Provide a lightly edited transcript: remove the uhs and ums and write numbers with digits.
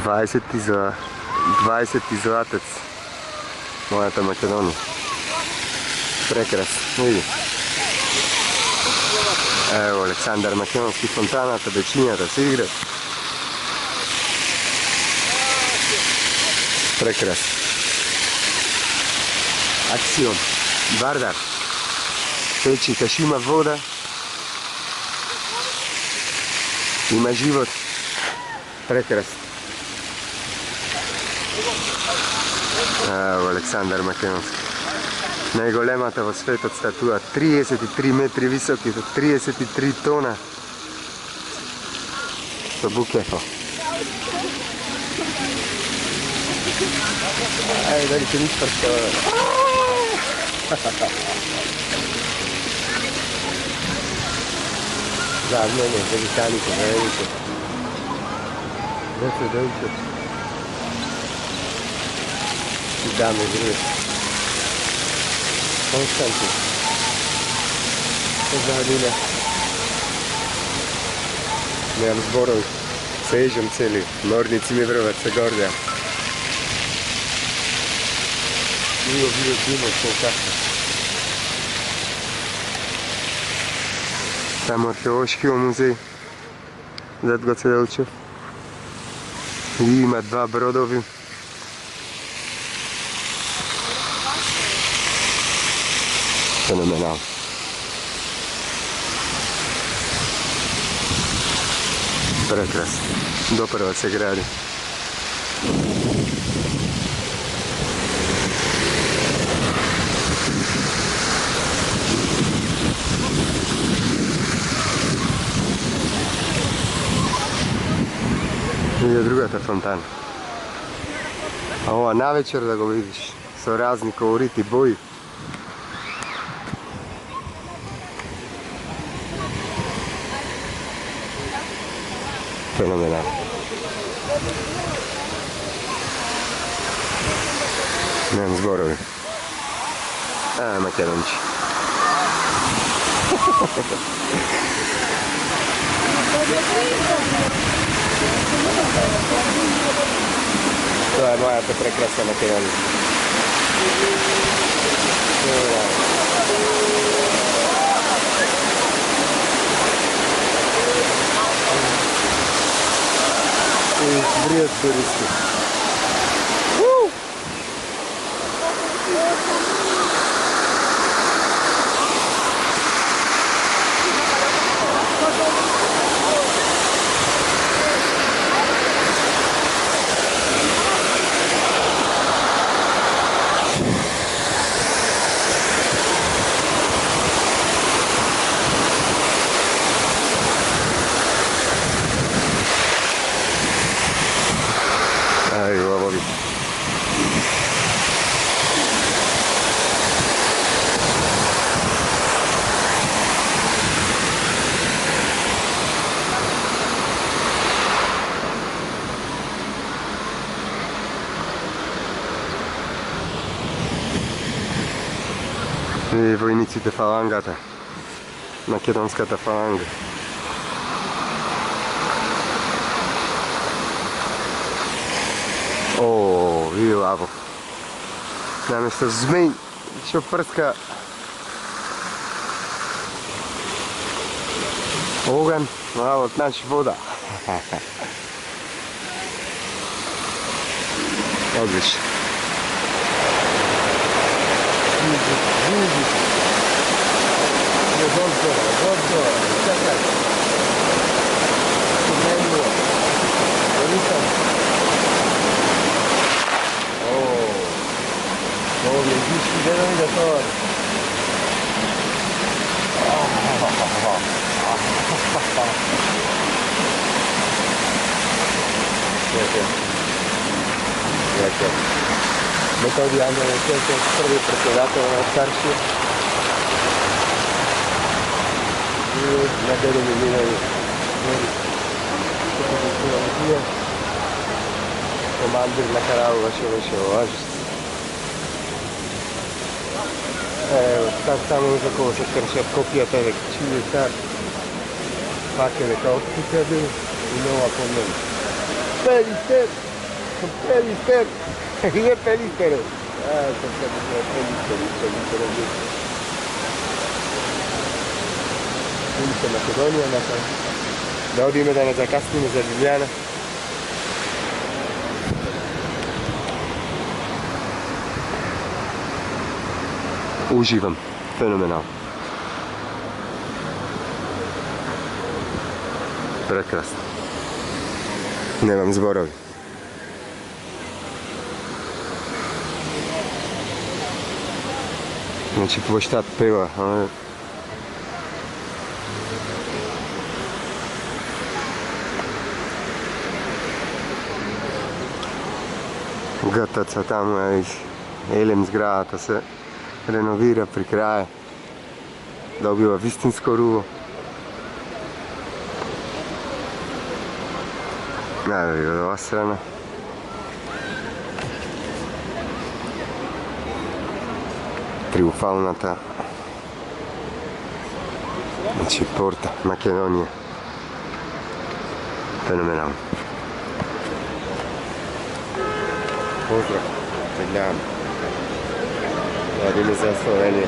20. zlatec. Moята Македония. Прекрасно. Види. Ево, Александър Македонски, фонтаната, бечинята се играт. Прекрасно. Акцион. Вардар. Печи, каш има вода. Има живот. Прекрасно. Ево, Александър Македонски. Najголемата во светот статуа, 33 метри високи, 33 тона. Со букефа. Ајде, дали ќе ни спрскава. Да, не, великаните, великите. Деце да учат. И даме, други. Константин. Позадиля. Nemam zborovi. Sežem celi. Nornici mi vrvat se gorda. Bio dimo što kako. Tamo arheološki muzej. Zadgoce Delčev. I ima dva brodovi. Fenomenalno. Prekrasno. Doprva se gradi. I je drugata fontana. A ova navečer da ga vidiš. Su razni koloriti boji. Fenomenalno. Nemam zborovi. A, Makedonči. To je moja prekrasna Makedonija. Бред туристи. Ай, лавови. И войниците фалангата. Македонската фаланга. О, вidi lavo. Namjesto zmej, što prska ogan, malo znači voda. Odlično. Čekaj. Ovdje viški delovi da to... Metodi Andrej je prvi predsjedatelj na starši. I na delimi minaju. Komandir na karavu vaše važnosti. Evo, sad samo za kovo se kršat kopijata vek čili star. Pake neka otpukade i nova po meni. Vidite! Pelister! Je Pelister! Ulica Makedonija naša. Da odime da ne zakasnimo za Ljubljana. Uživam, fenomenalno. Prekrasno. Nemam zborovi. Znači ploštat peva. GTC tamo je Elem zgrada, to se renovira pri kraju. Dobiva Vistinsko ruvo. Najbolje od ova strana. Triumfalnata. Znači porta Makedonije. Fenomenalno. Pozdrav, Ljubljana. Odime za Slovenije.